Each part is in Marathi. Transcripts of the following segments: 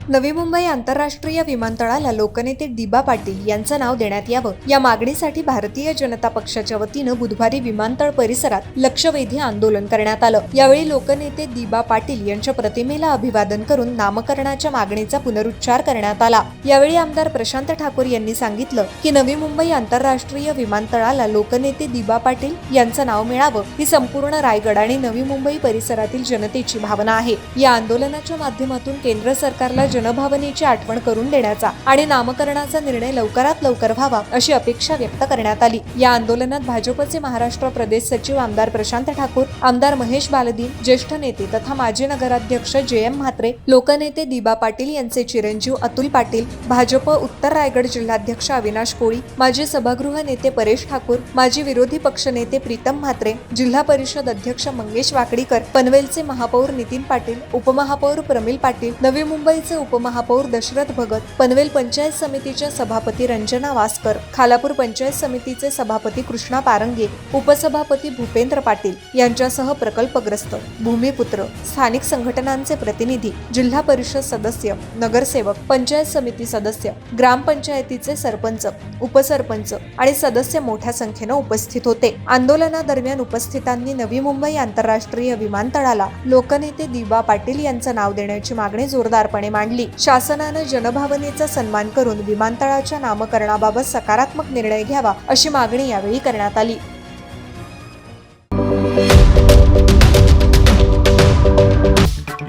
नवी मुंबई आंतरराष्ट्रीय विमानतळाला लोकनेते दिबा पाटील यांचं नाव देण्यात यावं या मागणीसाठी भारतीय जनता पक्षाच्या वतीनं बुधवारी विमानतळ परिसरात लक्षवेधी आंदोलन करण्यात आलं। यावेळी लोकनेते दिबा पाटील यांच्या प्रतिमेला अभिवादन करून नामकरणाच्या मागणीचा पुनरुच्चार करण्यात आला। यावेळी आमदार प्रशांत ठाकूर यांनी सांगितलं की नवी मुंबई आंतरराष्ट्रीय विमानतळाला लोकनेते दिबा पाटील यांचं नाव मिळावं ही संपूर्ण रायगड आणि नवी मुंबई परिसरातील जनतेची भावना आहे। या आंदोलनाच्या माध्यमातून केंद्र सरकारला जनभावनेची आठवण करून देण्याचा आणि नामकरणाचा निर्णय लवकरात लवकर व्हावा अशी अपेक्षा व्यक्त करण्यात आली। या आंदोलनात भाजपचे महाराष्ट्र प्रदेश सचिव आमदार प्रशांत ठाकूर, आमदार महेश बालदी, ज्येष्ठ नेते तथा माजी नगराध्यक्ष JM म्हात्रे, लोकनेते दिबा पाटील यांचे चिरंजीव अतुल पाटील, भाजप उत्तर रायगड जिल्हाध्यक्ष अविनाश कोळी, माजी सभागृह नेते परेश ठाकूर, माजी विरोधी पक्ष नेते प्रीतम म्हात्रे, जिल्हा परिषद अध्यक्ष मंगेश वाकडीकर, पनवेलचे महापौर नितीन पाटील, उपमहापौर प्रमिल पाटील, नवी मुंबईचे उपमहापौर दशरथ भगत, पनवेल पंचायत समितीच्या सभापती रंजना वासकर, खालापूर पंचायत समितीचे सभापती कृष्णा पारंगे, उपसभापती भूपेंद्र पाटील यांच्यासह प्रकल्पग्रस्त, भूमिपुत्र, स्थानिक संघटनांचे प्रतिनिधी, जिल्हा परिषद सदस्य, नगरसेवक, पंचायत समिती सदस्य, ग्रामपंचायतीचे सरपंच, उपसरपंच आणि सदस्य मोठ्या संख्येने उपस्थित होते। आंदोलनादरम्यान उपस्थितांनी नवी मुंबई आंतरराष्ट्रीय विमानतळाला लोकनेते दिबा पाटील यांचं नाव देण्याची मागणी जोरदारपणे मांडली। शासनानं जनभावनेचा सन्मान करून विमानतळाच्या नामकरणाबाबत सकारात्मक निर्णय घ्यावा अशी मागणी यावेळी करण्यात आली।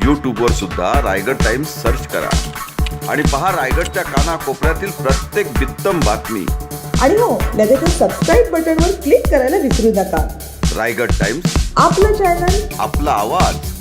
यूट्यूबवर सुद्धा रायगड टाइम्स सर्च करा आणि पहा रायगडच्या कानाकोपऱ्यातील प्रत्येक बित्तम बातमी। आणि हो, लगेच सबस्क्राईब बटनवर क्लिक करायला विसरू नका। रायगड टाइम्स, आपलं चॅनल, आपला आवाज।